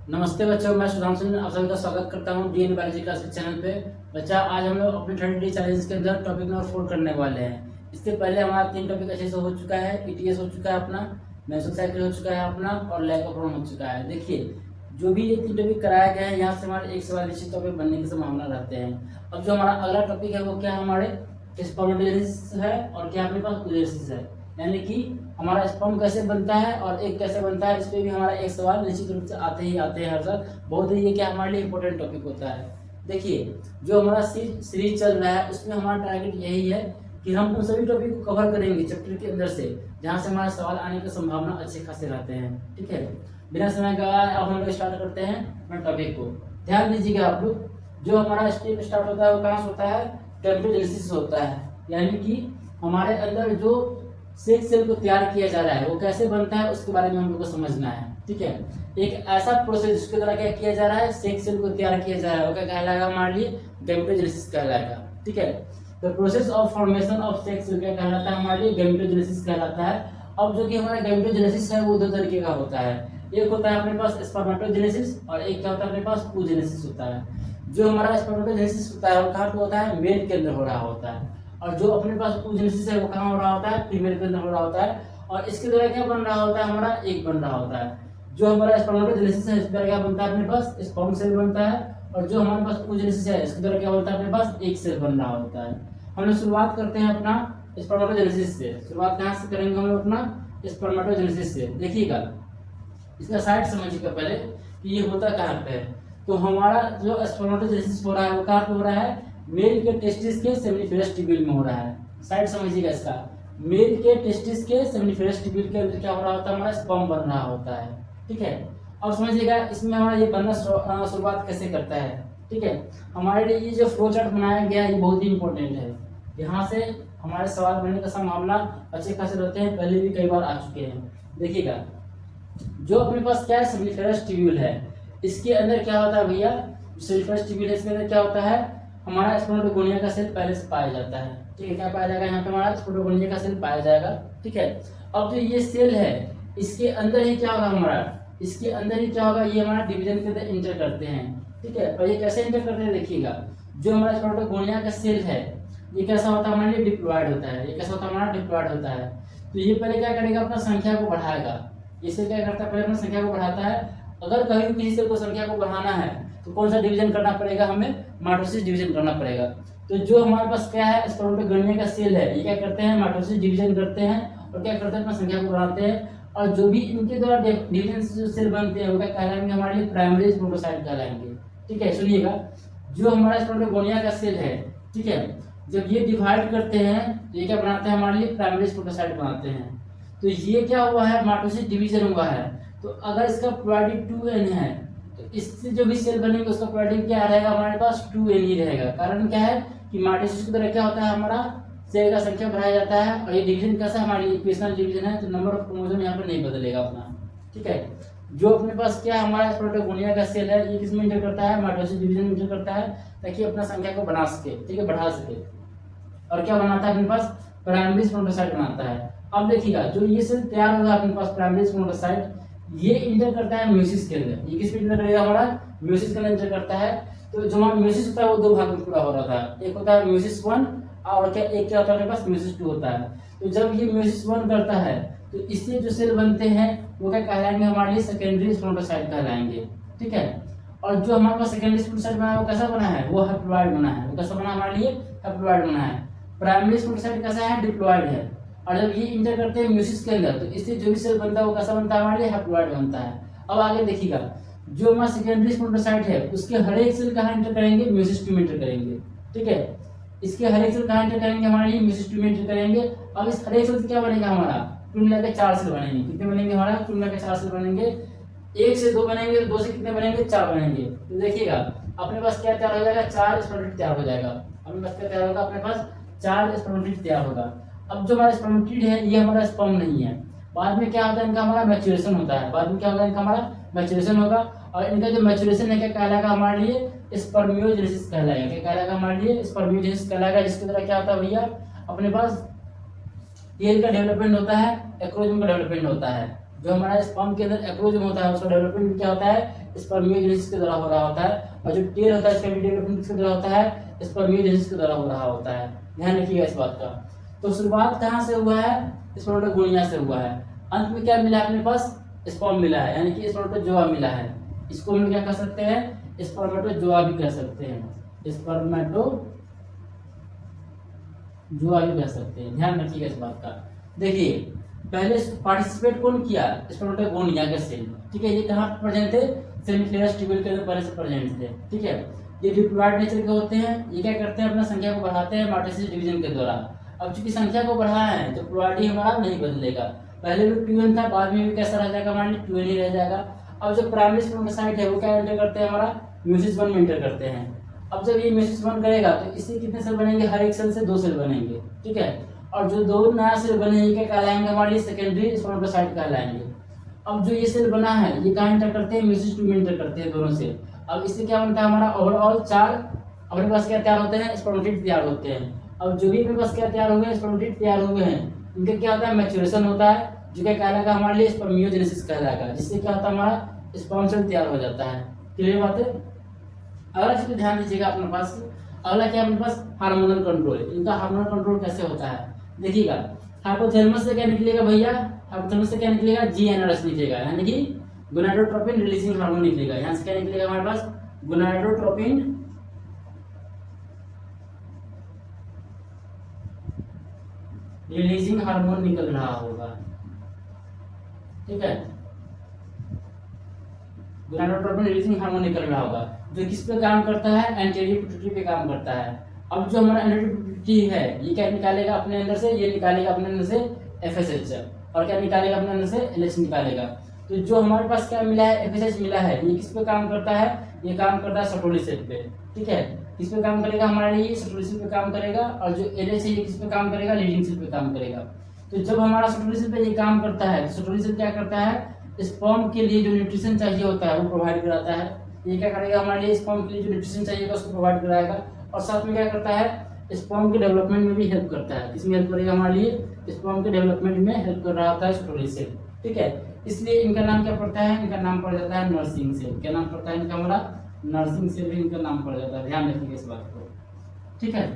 नमस्ते बच्चों, मैं सुधांशु आप सभी का स्वागत करता हूं डीएन बायोलॉजी क्लास के चैनल पे। बच्चा, आज हम लोग अपने 30 डे चैलेंज के अंदर टॉपिक नंबर 4 करने वाले हैं। इससे पहले हमारा 3 टॉपिक अच्छे से हो चुका है। ईटीएस हो चुका है अपना, मेंस्ट्रुअल साइकिल हो चुका है अपना, और लैक ऑफ हो चुका है। देखिए, जो भी ये 3 टॉपिक कराया गया है, यहाँ से हमारे एक सवाल निश्चित तौर पर बनने की संभावना रहते हैं। अब जो हमारा अगला टॉपिक है वो क्या है, हमारे स्पर्मेटोजेनेसिस है और क्या अपने पास ओजेनेसिस है, यानी कि हमारा स्पर्म कैसे बनता है और एग कैसे बनता है। इस पे भी हमारा एक सवाल निश्चित रूप से आते हैं हर साल। बहुत ही ये क्या हमारे लिए इंपॉर्टेंट टॉपिक होता है। देखिए, जो हमारा सीरीज चल रहा है उसमें हमारा टारगेट यही है कि हम उन सभी टॉपिक को कवर करेंगे चैप्टर के अंदर से जहाँ से हमारा सवाल आने की संभावना अच्छे खासे रहते हैं। ठीक है, बिना समय गवाए अब हम लोग स्टार्ट करते हैं अपने टॉपिक को। ध्यान दीजिएगा आप लोग, जो हमारा स्टेप स्टार्ट होता है वो कहाँ से होता है, गैमेटोजेनेसिस होता है। यानी कि हमारे अंदर जो सेक्स सेल को तैयार किया जा रहा है वो कैसे बनता है उसके बारे में हम लोग को समझना है। ठीक है, एक ऐसा प्रोसेस जिसके द्वारा क्या किया जा रहा है, सेक्स सेल को तैयार किया जा रहा है, वो क्या कहलाएगा हमारे लिए, गैमेटोजेनेसिस कहलाएगा। ठीक है, तो process of formation of sex cell क्या कहलाता है, हमारे लिए गैमेटोजेनेसिस कहलाता है। अब जो कि हमारा गैमेटोजेनेसिस है वो दो तरीके का होता है। एक होता है अपने पास स्पर्मेटोजेनेसिस और एक क्या होता है अपने पास oogenesis होता है। जो हमारा स्पर्मेटोजेनेसिस होता है वो कहाँ पे होता है, मेल के अंदर हो रहा होता है, और जो अपने पास oogenesis है वो कहाँ हो रहा होता है, फीमेल के अंदर हो रहा होता है। और इसके द्वारा क्या बन रहा होता है, हमारा एक बन रहा होता है। जो हमारा स्पर्मेटोजेनेसिस है इसके द्वारा क्या बनता है, अपने पास स्पर्म सेल बनता है, और जो हमारे पास oogenesis है इसके द्वारा क्या बनता है, अपने पास एक सेल बन रहा होता है। हम लोग शुरुआत करते हैं अपना स्पर्मेटोजेनेसिस से। शुरुआत कहाँ से करेंगे हम लोग, अपना स्पर्मेटोजेनेसिस से। देखिएगा, इसका साइड समझिएगा पहले कि ये होता कहाँ पे है। तो हमारा जो स्पर्मेटोजेनेसिस हो रहा है वो कहाँ पे हो रहा है, मेल के टेस्टिस के सेमिनिफेरस ट्यूब्यूल में हो रहा है। साइड समझिएगा इसका, मेल के टेस्टिस के सेमिनिफेरस ट्यूब्यूल के अंदर क्या हो रहा होता है, हमारा स्पर्म बन रहा होता है। ठीक है, अब समझिएगा इसमें हमारा ये बनना शुरुआत कैसे करता है। ठीक है, हमारे लिए ये जो फ्लो चार्ट बनाया गया है ये बहुत ही इंपॉर्टेंट है। यहाँ से हमारे सवाल बनने का संभावना अच्छे खासे रहते हैं, पहले भी कई बार आ चुके हैं। देखिएगा, जो अपने पास क्या है, सेमिनिफेरस ट्यूब्यूल है, इसके अंदर क्या होता है भैया, सेमिनिफेरस ट्यूब्यूल है इसके अंदर क्या होता है, हमारा स्पर्मेटोगोनिया का सेल पहले से पाया जाता है। ठीक है, क्या पाया जाएगा यहाँ पे, हमारा स्पर्मेटोगोनिया का सेल पाया जाएगा। ठीक है, अब जो ये सेल है इसके अंदर ही क्या होगा, हमारा इसके अंदर ही क्या होगा, ये हमारा डिवीजन के अंदर इंटर करते हैं। ठीक है, और ये कैसे इंटर करते हैं देखिएगा, जो हमारा स्पर्मेटोगोनिया का सेल है ये कैसा होता है, हमारे लिए डिप्लॉयड होता है। ये कैसा होता है, हमारा डिप्लॉयड होता है। तो ये पहले क्या करेगा, अपना संख्या को बढ़ाएगा। इसे क्या करता है, पहले अपनी संख्या को बढ़ाता है। अगर कहीं किसी सेल को संख्या को बढ़ाना है तो कौन सा डिवीजन करना पड़ेगा, हमें माइटोसिस डिवीजन करना पड़ेगा। तो जो हमारे पास क्या है, स्पर्मेटोगोनिया का सेल है, ये क्या करते हैं, माइटोसिस डिवीजन करते हैं और क्या करते हैं, अपना संख्या को बढ़ाते हैं। और जो भी इनके द्वारा डिवीजन जो सेल बनते हैं वो क्या कहलाएंगे, हमारे लिए प्राइमरी स्पर्मेटोसाइट कहलाएंगे। ठीक है, सुनिएगा, जो हमारा स्पर्मेटोगोनिया का सेल है, ठीक है, जब ये डिवाइड करते हैं तो ये क्या बनाते हैं, हमारे लिए प्राइमरी स्पर्मेटोसाइट बनाते हैं। तो ये क्या हुआ है, माइटोसिस डिवीजन हुआ है। तो अगर इसका प्रोबेबिलिटी 2n है तो इससे जो भी सेल बनेंगे उसका प्रोबेबिलिटी क्या रहेगा, हमारे पास 2n ही रहेगा। कारण क्या है कि माइटोसिस की तरह क्या होता है, हमारा सेल का संख्या बढ़ाया जाता है, और ये डिवीजन कैसा हमारे लिए इक्वेशनल डिवीजन है, तो नंबर ऑफ क्रोमोसोम यहाँ पर नहीं बदलेगा अपना। ठीक है, जो अपने पास क्या हमारा स्पर्मेटोगोनिया का सेल है ये किसमें इंटर करता है, माइटोसिस डिवीजन में इंटर करता है, ताकि अपना संख्या को बना सके। ठीक है, बढ़ा सके, और क्या बनाता है अपने पास, प्राइमरी स्पर्मेटोसाइट बनाता है। अब देखिएगा, जो ये सेल तैयार होगा अपने पास प्राइमरी स्पर्मेटोसाइट, ये इंटर करता है म्यूसिस के अंदर। ये किस पे इंटर करेगा, हमारा म्यूसिस के अंदर इंटर करता है। तो जो हमारा म्यूसिस होता है वो दो भाग में पूरा हो रहा था, एक होता है म्यूसिस 1 और क्या एक क्या होता है अपने पास, म्यूसिस 2 होता है। तो जब ये म्यूसिस 1 करता है तो इससे जो सेल बनते हैं वो क्या कहलाएंगे, हमारे लिए सेकेंडरी स्पर्मेटोसाइट कहलाएंगे। ठीक है, और जो हमारे पास सेकेंडरी स्पर्मेटोसाइट बना है वो कैसा बना है, वो हैप्लॉइड बना है। वो कैसा बना हमारे लिए, हैप्लॉइड बना है। प्राइमरी स्पर्मेटोसाइट कैसा है, डिप्लॉइड है। और जब ये इंटर करते हैं म्यूसिस के अंदर तो इससे जो भी सेल बनता है वो कैसा बनता है, हमारे लिए हैप्लॉइड बनता है। अब आगे देखिएगा, जो हमारा सेकेंडरी स्पर्मेटोसाइट है उसके हर एक सेल कहाँ इंटर करेंगे, म्यूसिस 2 में इंटर करेंगे। ठीक है, इसके हर एक सेल कहाँ इंटर करेंगे, हमारे लिए म्यूसिस 2 में इंटर करेंगे। अब इस हर एक सेल से क्या बनेगा, हमारा कुल मिलाकर 4 सेल बनेंगे। कितने बनेंगे, हमारा कुल मिलाकर 4 सेल बनेंगे। 1 से 2 बनेंगे, तो 2 से कितने बनेंगे, 4 बनेंगे। तो देखिएगा अपने पास क्या तैयार हो जाएगा, 4 स्पर्मेटिड तैयार हो जाएगा। अपने पास क्या तैयार होगा, अपने पास 4 स्पर्मेटिड तैयार होगा। अब जो हमारा स्पर्मेटिड है ये हमारा स्पर्म नहीं है। बाद में क्या होता है, इनका हमारा मैच्योरेशन होता है। बाद में क्या होगा, इनका हमारा मैच्योरेशन होगा, और इनका जो मैच्योरेशन है क्या कहलाएगा, हमारे लिए स्पर्मियोजेनेसिस कहलाएगा। क्या कहलाएगा, हमारे लिए स्पर्मियोजेनेसिस कहलाएगा, जिसके द्वारा क्या होता है भैया, अपने पास टेल का डेवलपमेंट होता है, एक्रोजम का डेवलपमेंट होता है। जो हमारा स्पर्म के अंदर एक्रोजम होता है उसका डेवलपमेंट क्या होता है, स्पर्मियोजेनेसिस के द्वारा हो रहा होता है। और जो टेल होता है इसका भी डेवलपमेंट किसके द्वारा होता है, स्पर्मियोजेनेसिस के द्वारा हो रहा होता है। ध्यान रखिएगा इस बात का। तो शुरुआत कहाँ से हुआ है, स्पर्मेटोगोनिया से हुआ है। अंत में क्या मिला अपने पास, स्पर्म मिला है, यानी कि स्पर्मेटोजोआ मिला है। इसको हम क्या कह सकते हैं, स्पर्मेटोजोआ भी कह सकते हैं, स्पर्मेटोजोआ भी कह सकते हैं। ध्यान रखिएगा इस बात का। देखिए पहले पार्टिसिपेट कौन किया, स्पर्मेटोगोनिया के सेल, ठीक है। ये कहाँ प्रेजेंट थे, सेमिफेरस ट्यूबुल के अंदर पहले से प्रेजेंट थे, ठीक है। ये डिप्लॉयड नेचर के होते हैं। ये क्या करते हैं, अपना संख्या को बढ़ाते हैं माइटोसिस डिवीजन के द्वारा। अब चूंकि संख्या को बढ़ाया है तो प्लॉयडी हमारा नहीं बदलेगा। पहले भी 2n था, बाद में भी कैसा रह जाएगा, मान ली 2n ही रह जाएगा। अब जो प्राइमरी स्पर्मेटोसाइट है वो क्या एंटर करते हैं, हमारा म्यूसिस 1 में एंटर करते हैं। अब जब ये म्यूसिस 1 करेगा तो इससे कितने सेल बनेंगे, हर एक सेल से 2 सेल बनेंगे, ठीक है। और जो 2 नया सेल बने क्या कहलाएंगे, हमारे लिए सेकेंडरी स्पर्मेटोसाइट कहलाएंगे। अब जो ये सेल बना है ये कहाँ एंटर करते हैं, म्यूसिस 2 में एंटर करते हैं दोनों सेल। अब इससे क्या बनता है, हमारा ओवरऑल 4 अपने पास क्या तैयार होते हैं, स्पर्मेटिड तैयार होते हैं। अब जो भी अपने पास क्या तैयार हुए हैं, स्पर्मेटिड तैयार हुए हैं, इनका क्या होता है, मैच्योरेशन होता है, जो क्या कहलाएगा हमारे लिए स्पर्मियोजेनेसिस कहलाएगा, जिससे क्या होता है, हमारा स्पर्म सेल तैयार हो जाता है। क्लियर बात है। अगला चीज पे ध्यान दीजिएगा अपने पास। अगला क्या है अपने पास, हार्मोनल कंट्रोल। इनका हार्मोनल कंट्रोल कैसे होता है, देखिएगा। हाइपोथैलेमस से क्या निकलेगा भैया, हाइपोथैलेमस से क्या निकलेगा, GnRH निकलेगा, यानी कि गोनाडोट्रोपिन रिलीजिंग हार्मोन निकलेगा। यहाँ से क्या निकलेगा हमारे पास, गोनाडोट्रोपिन रिलीजिंग हार्मोन निकल रहा होगा, ठीक है। गोनाडोट्रोपिन रिलीजिंग हार्मोन निकल रहा होगा, जो किस पे काम करता है, एंटीरियर पिट्यूटरी पे काम करता है। अब जो हमारा एंटीरियर पिट्यूटरी है ये क्या निकालेगा अपने अंदर से, ये निकालेगा अपने अंदर से FSH, और क्या निकालेगा अपने अंदर से LH निकालेगा। तो जो हमारे पास क्या मिला है, FSH मिला है, ये किस पे काम करता है, ये काम करता है सटोली सेल पे, ठीक है। किस पे काम करेगा, हमारे लिए सटोली सेल पे काम करेगा। और जो LH है ये किस पे काम करेगा, लीडिंग सेल पे काम करेगा। तो जब हमारा सटोली सेल पे ये काम करता है, सटोली सेल क्या करता है, स्पर्म के लिए जो न्यूट्रिशन चाहिए होता है वो प्रोवाइड कराता है। ये क्या करेगा, हमारे लिए स्पर्म के लिए जो न्यूट्रिशन चाहिए उसको प्रोवाइड कराएगा। और साथ में क्या करता है, स्पर्म के डेवलपमेंट में भी हेल्प करता है। किसमें हेल्प करेगा, हमारे लिए स्पर्म के डेवलपमेंट में हेल्प कर रहा होता है सटोली सेल, ठीक है। इसलिए इनका नाम क्या पड़ता है, इनका नाम पड़ जाता है नर्सिंग सेल। क्या नाम पड़ता है इनका, हमारा नर्सिंग सेल भी इनका नाम पड़ जाता है। ध्यान रखिएगा इस बात को, ठीक है।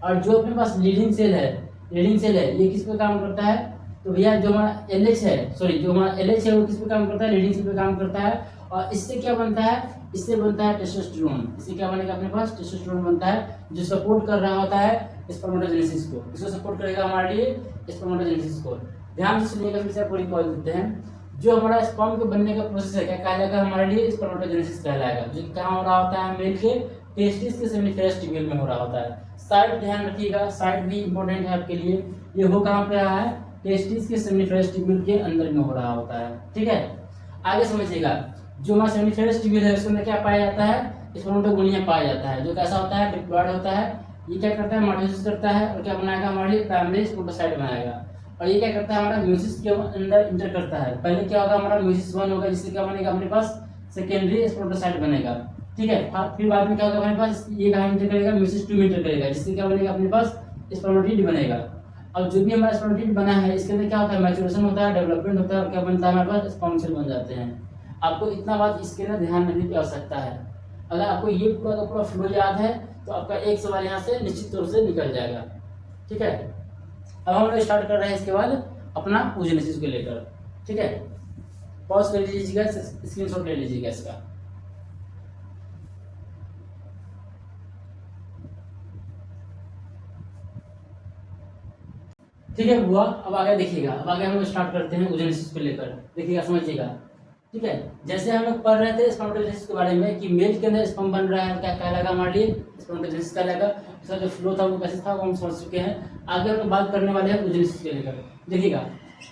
और जो अपने पास लीडिंग सेल है, लीडिंग सेल है ये किस पे काम करता है, तो भैया जो हमारा LH है, सॉरी जो हमारा LH है वो किस पे काम करता है, लीडिंग सेल पे काम करता है। और इससे क्या बनता है, इससे बनता है टेस्टोस्टेरोन। इससे क्या बनेगा अपने पास, टेस्टोस्टेरोन बनता है, जो सपोर्ट कर रहा होता है स्पर्मेटोजेनेसिस को। इसको सपोर्ट करेगा हमारे लिए स्पर्मेटोजेनेसिस को। ध्यान से सुनिएगा, फिर से पूरी कॉल देते हैं। जो हमारा स्पर्म के बनने का प्रोसेस है क्या कहलाएगा, हमारे लिए स्पर्मेटोजेनेसिस कहलाएगा, जो कहाँ हो रहा होता है, मेल के टेस्टिस के सेमिफेरस ट्यूब्यूल में हो रहा होता है। साइट ध्यान रखिएगा, साइट भी इंपॉर्टेंट है आपके लिए। ये हो कहाँ पे रहा है, टेस्टिस के सेमिफेरस ट्यूब्यूल के अंदर में हो रहा होता है, ठीक है। आगे समझिएगा, जो हमारा सेमिफेरस ट्यूब्यूल है उसके अंदर क्या पाया जाता है, स्पर्मेटोगोनिया पाया जाता है, जो कैसा होता है, डिप्लॉयड होता है। ये क्या करता है, माइटोसिस करता है और क्या बनाएगा, हमारे लिए प्राइमरी स्पर्मेटोसाइट बनाएगा। और ये क्या करता है, हमारा म्यूसिस के अंदर इंटर करता है। पहले क्या होगा, हमारा म्यूसिस 1 होगा, जिससे क्या बनेगा अपने पास, सेकेंडरी स्पर्मेटोसाइट बनेगा, ठीक है। फिर बाद में क्या होगा हमारे पास, ये कहाँ इंटर करेगा, म्यूसिस 2 में इंटर करेगा, जिससे क्या बनेगा अपने पास, स्पर्मेटिड बनेगा। अब जो भी हमारा स्पर्मेटिड बना है इसके अंदर क्या होता है, मैच्योरेशन होता है, डेवलपमेंट होता है, और क्या बनता है हमारे पास, स्पर्म सेल बन जाते हैं। आपको इतना बात इसके अंदर ध्यान रखने की आवश्यकता है। अगर आपको ये पूरा का पूरा फ्लो याद है तो आपका एक सवाल यहाँ से निश्चित तौर से निकल जाएगा, ठीक है। अब हम लोग स्टार्ट कर रहे हैं इसके बाद अपना ओजेनेसिस को लेकर, ठीक है। पॉज कर लीजिएगा, स्क्रीनशॉट ले लीजिएगा इसका। ठीक है बुआ, अब आगे देखिएगा। अब आगे हम लोग स्टार्ट करते हैं ओजेनेसिस को लेकर, देखिएगा समझिएगा, ठीक है। जैसे हम लोग पढ़ रहे थे स्पर्मेटोजेनेसिस के बारे में कि मेल के अंदर स्पर्म बन रहा है, क्या कहलाएगा हमारे लिए, स्पर्मेटोजेनेसिस कहलाएगा। इसका जो फ्लो था वो कैसे था वो हम समझ चुके हैं। आगे हम लोग बात करने वाले हैं ओजेनेसिस को लेकर। देखिएगा,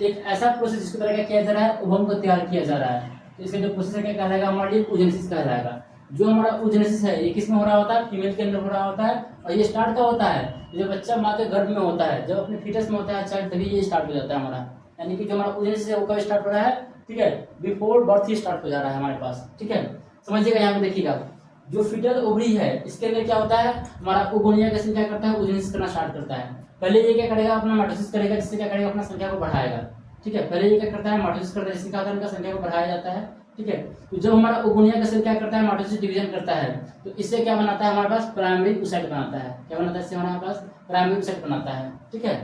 एक ऐसा प्रोसेस जिसके द्वारा क्या किया जा रहा है, ओवम को तैयार किया जा रहा है। तो इसका जो प्रोसेस है क्या कहलाएगा, हमारे लिए ओजेनेसिस कहलाएगा। जो हमारा ओजेनेसिस है ये किस में हो रहा होता है, फीमेल के अंदर हो रहा होता है। और ये स्टार्ट कब होता है, जब बच्चा माँ के गर्भ में होता है, जब अपने फीटस में होता है चाइल्ड, तभी ये स्टार्ट हो जाता है हमारा। यानी कि जो हमारा ओजेनेसिस है वो कब स्टार्ट हो रहा है, ठीक है, बिफोर बर्थ ही स्टार्ट हो जा रहा है हमारे पास, ठीक है। समझिएगा, यहाँ पे देखिएगा, जो फीटल ओवरी है इसके अंदर क्या होता है, हमारा ओगोनिया कैसे क्या करता है, ओजेनेसिस करना स्टार्ट करता है। पहले ये क्या करेगा, अपना माइटोसिस करेगा, जिससे क्या करेगा, अपना संख्या को बढ़ाएगा, ठीक है। पहले ये क्या करता है, माइटोसिस करता है, जिससे क्या होता है इनका संख्या को बढ़ाया जाता है। ठीक है। तो जब हमारा ओगोनिया का सेल क्या करता है, माइटोसिस डिवीजन करता है, तो इससे क्या बनाता है हमारे पास, प्राइमरी oocyte बनाता है। क्या बनाता है इससे हमारे पास, प्राइमरी oocyte बनाता है। ठीक है,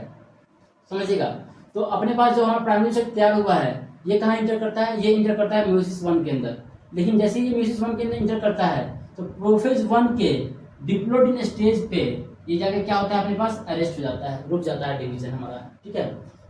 समझिएगा। तो अपने पास जो हमारा प्राइमरी oocyte तैयार हुआ है, ये कहाँ इंटर करता है, ये इंटर करता है म्यूसिस 1 के अंदर। लेकिन जैसे ही ये म्यूसिस 1 के अंदर इंटर करता है, तो प्रोफेज 1 के डिप्लोइडिन स्टेज पे ये जाके क्या होता है, अपने पास अरेस्ट हो जाता है, रुक जाता है डिवीजन हमारा। ठीक है।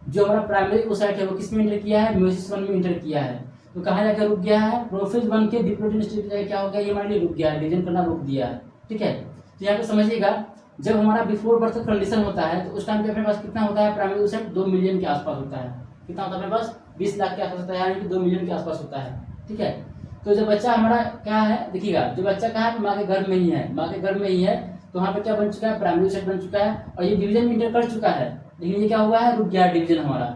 जो हमारा प्राइमरी oocyte है वो किस में इंटर किया है, म्यूसिस 1 में इंटर किया है। तो कहाँ जाकर रुक गया है, प्रोफेज 1 के डिप्लोइडिन स्टेज पे क्या हो गया, ये हमारे लिए रुक गया है, डिवीजन करना रुक दिया है। ठीक है। तो यहाँ पे समझिएगा, जब हमारा बिफोर बर्थ कंडीशन होता है, तो उस टाइम पे अपने पास कितना होता है, प्राइमरी oocyte 2 मिलियन के आसपास होता है। कितना होता है अपने पास, 20 लाख के आसपास होता है, यानी कि 2 मिलियन के आसपास होता है। ठीक है। तो जब बच्चा हमारा क्या है, देखिएगा, जो बच्चा कहाँ है, माँ के गर्भ में ही है, माँ के गर्भ में ही है, तो वहाँ पे क्या बन चुका है, प्राइमरी oocyte बन चुका है, और ये डिवीजन इंटर कर चुका है, लेकिन ये क्या हुआ है, रुक गया है डिवीजन हमारा।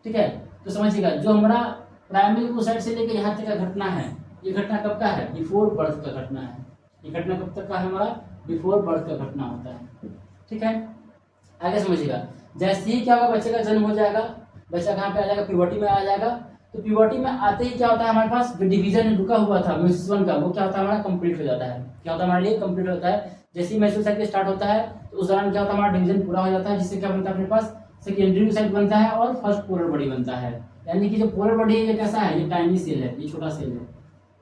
ठीक है। तो समझिएगा, जो हमारा प्राइमरी oocyte से लेकर यहाँ तक का घटना है, ये घटना कब का है, बिफोर बर्थ का घटना है। ये घटना कब तक का है हमारा, बिफोर बर्थ का घटना होता है। ठीक है। आगे समझिएगा, जैसे ही क्या होगा, बच्चे का जन्म हो जाएगा, बच्चा कहाँ पे आ जाएगा, प्यूबर्टी में आ जाएगा। तो प्यूबर्टी में आते ही क्या होता है, हमारे पास जो डिवीजन रुका हुआ था म्यूसिस 1 का, वो क्या होता है हमारा, कंप्लीट हो जाता है। क्या होता है हमारे लिए, कंप्लीट होता है। जैसे ही मेसोस साइकिल स्टार्ट होता है, तो उस दौरान क्या होता है, हमारा डिवीजन पूरा हो जाता है, जिससे क्या बनता है अपने पास, सेकेंडरी oocyte बनता है और फर्स्ट पोलर बॉडी बनता है। यानी कि जो पोलर बॉडी है, ये कैसा है, ये टाइनी सेल है, ये छोटा सेल है,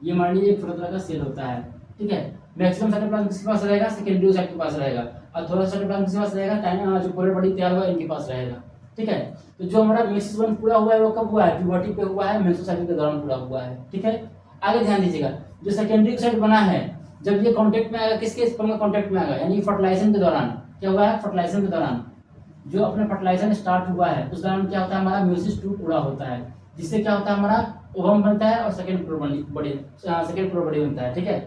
ये मान लीजिए एक छोटा तरह का सेल होता है। ठीक है। मैक्सिमम साइटोप्लाज्म किसके पास रहेगा, सेकेंडरी oocyte के पास रहेगा, और थोड़ा सा साइटोप्लाज्म किसके पास रहेगा, टाइनी जो पोलर बॉडी तैयार हुआ है इनके पास रहेगा। ठीक है। तो जो हमारा म्यूसिस 1 पूरा हुआ है, वो कब हुआ है, प्यूबर्टी पे हुआ है, मेसोस साइकिल के दौरान पूरा हुआ है। ठीक है। आगे ध्यान दीजिएगा, जो सेकेंडरी oocyte बना है, जब ये कांटेक्ट में आएगा, किसके स्पर्म में कांटेक्ट में आएगा, यानी फर्टिलाइजेशन के दौरान। क्या हुआ है, फर्टिलाइजेशन के दौरान, जो अपने फर्टिलाइजेशन स्टार्ट हुआ है, उस दौरान क्या होता है, हमारा म्यूसिस 2 पूरा होता है, जिससे क्या होता है, हमारा ओवम बनता है और सेकेंड पोलर बॉडी बनता है। ठीक है।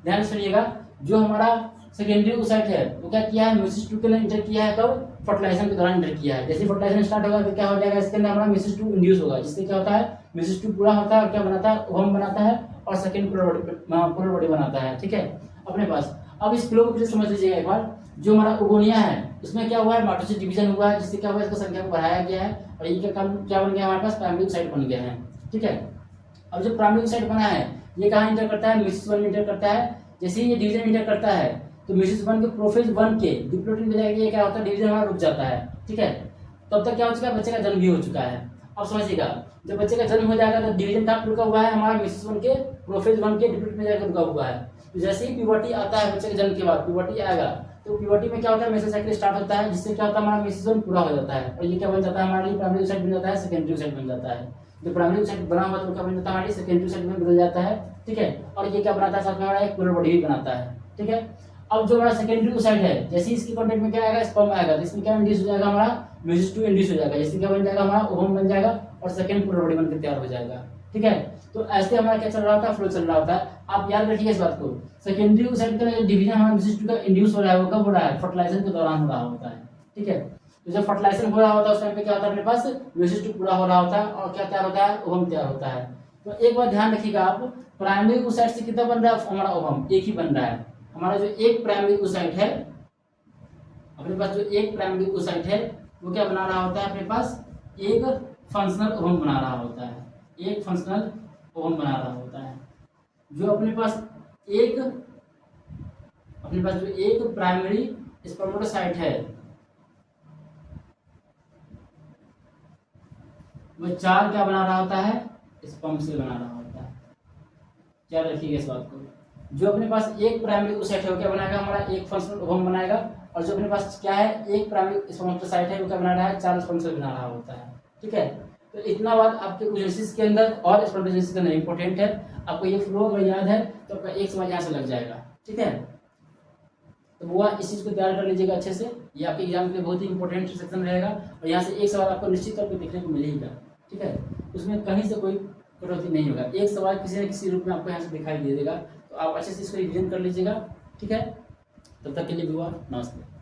ध्यान से सुनिएगा, जो हमारा सेकेंडरी oocyte है, वो क्या किया है, म्यूसिस 2 के लिए इंटर किया है, कब, फर्टिलाइजेशन के दौरान इंटर किया है। जैसे फर्टिलाइजेशन स्टार्ट होगा, तो क्या हो जाएगा, इसके अंदर हमारा म्यूसिस 2 इंड्यूस होगा, जिससे क्या होता है, म्यूसिस 2 पूरा होता है और क्या बनाता है, ओवम बनाता है और सेकेंड पोलर बॉडी बनाता है। ठीक है। अपने पास अब इस फ्लो को समझ लीजिएगा एक बार, जो हमारा ओगोनिया है, उसमें क्या हुआ है, माइटोसिस डिवीजन हुआ है, जिससे क्या हुआ है, इसका संख्या को बढ़ाया गया है, और इनका काम क्या बन गया, हमारे पास प्राइमरी oocyte बन गया है। ठीक है। अब जो प्राइमरी oocyte बना है, ये कहाँ इंटर करता है, म्यूसिस 1 में इंटर करता है। जैसे ही ये डिवीजन इंटर करता है, तो म्यूसिस 1 के प्रोफेज 1 के डिप्लोइडिन में जाके क्या होता है, डिवीजन हमारा रुक जाता है। ठीक है। तब तक क्या हो चुका है, बच्चे का जन्म भी हो चुका है। अब समझिएगा, जब बच्चे का जन्म हो जाएगा, तो डिवीजन कहाँ रुका हुआ है, हमारा म्यूसिस 1 के प्रोफेज 1 के डिप्लोइडिन में जाकर रुका हुआ है। तो जैसे ही प्यूबर्टी आता है, बच्चे के जन्म के बाद प्यूबर्टी आएगा, तो प्यूबर्टी में क्या होता है, मेसोस साइकिल स्टार्ट होता है, जिससे क्या होता है, हमारा म्यूसिस 1 पूरा हो जाता है, और ये क्या बन जाता है, हमारे लिए प्राइमरी oocyte बन जाता है, सेकेंडरी oocyte बन जाता है। जो प्राइमरी oocyte बना हुआ, तो क्या बन जाता है, हमारी सेकेंडरी oocyte में बदल जाता है। ठीक है। और ये क्या बनाता है, साथ में हमारा एक पोलर बॉडी भी बनाता है। ठीक है। अब जो हमारा सेकेंडरी oocyte है, जैसे ही इसके कांटेक्ट में क्या आएगा, स्पर्म आएगा, तो इसमें क्या इंड्यूस हो जाएगा, हमारा म्यूसिस 2 इंड्यूस हो जाएगा, जिससे क्या बन जाएगा, हमारा ओवम बन जाएगा और सेकेंड पोलर बॉडी बनकर तैयार हो जाएगा। ठीक है। तो ऐसे हमारा क्या चल रहा होता है, फ्लो चल रहा होता है। आप याद रखिए इस बात को, सेकेंडरी oocyte का जो डिवीजन हमारा म्यूसिस 2 का इंड्यूस हो रहा है, वो कब हो रहा है, फर्टिलाइजेशन के दौरान हो रहा होता है। ठीक है। तो जब फर्टिलाइजेशन हो रहा होता है, उस टाइम पे क्या होता है, अपने पास म्यूसिस 2 पूरा हो रहा होता है, और क्या तैयार होता है, ओवम तैयार होता है। तो एक बार ध्यान रखिएगा आप, प्राइमरी oocyte से कितना बन रहा है, हमारा ओवम एक ही बन रहा है। हमारा जो एक प्राइमरी oocyte है, अपने पास जो एक प्राइमरी oocyte है, वो क्या बना रहा होता है, अपने पास एक फंक्शनल ओवम बना रहा होता है, एक फंक्शनल ओवम बना रहा होता है। जो अपने पास जो एक प्राइमरी स्पर्मेटोसाइट है, वो 4 क्या बना रहा होता है, स्पर्म सेल बना रहा होता है। क्या रखिएगा इस बात को, जो अपने पास एक प्राइमरी oocyte है, वो क्या बनाएगा, हमारा एक फंक्शनल ओवम बनाएगा, और जो अपने पास क्या है, एक प्राइमरी स्पर्मेटोसाइट है, वो क्या बना रहा है, 4 स्पर्म सेल बना रहा होता है। ठीक है। तो इतना बात आपके oogenesis के अंदर और स्पर्मेटोजेनेसिस के अंदर इंपॉर्टेंट है। आपको ये फ्लो अगर याद है, तो आपका एक सवाल यहाँ से लग जाएगा। ठीक है। तो वो इस चीज़ को तैयार कर लीजिएगा अच्छे से, ये आपके एग्जाम के बहुत ही इंपॉर्टेंट सेक्शन रहेगा, और यहाँ से एक सवाल आपको निश्चित तौर पर देखने को मिलेगा। ठीक है। उसमें कहीं से कोई कटौती नहीं होगा, एक सवाल किसी न किसी रूप में आपको यहाँ से दिखाई दे देगा। तो आप अच्छे से इसको रिविजन कर लीजिएगा। ठीक है। तब तक के लिए विवाह, नमस्ते।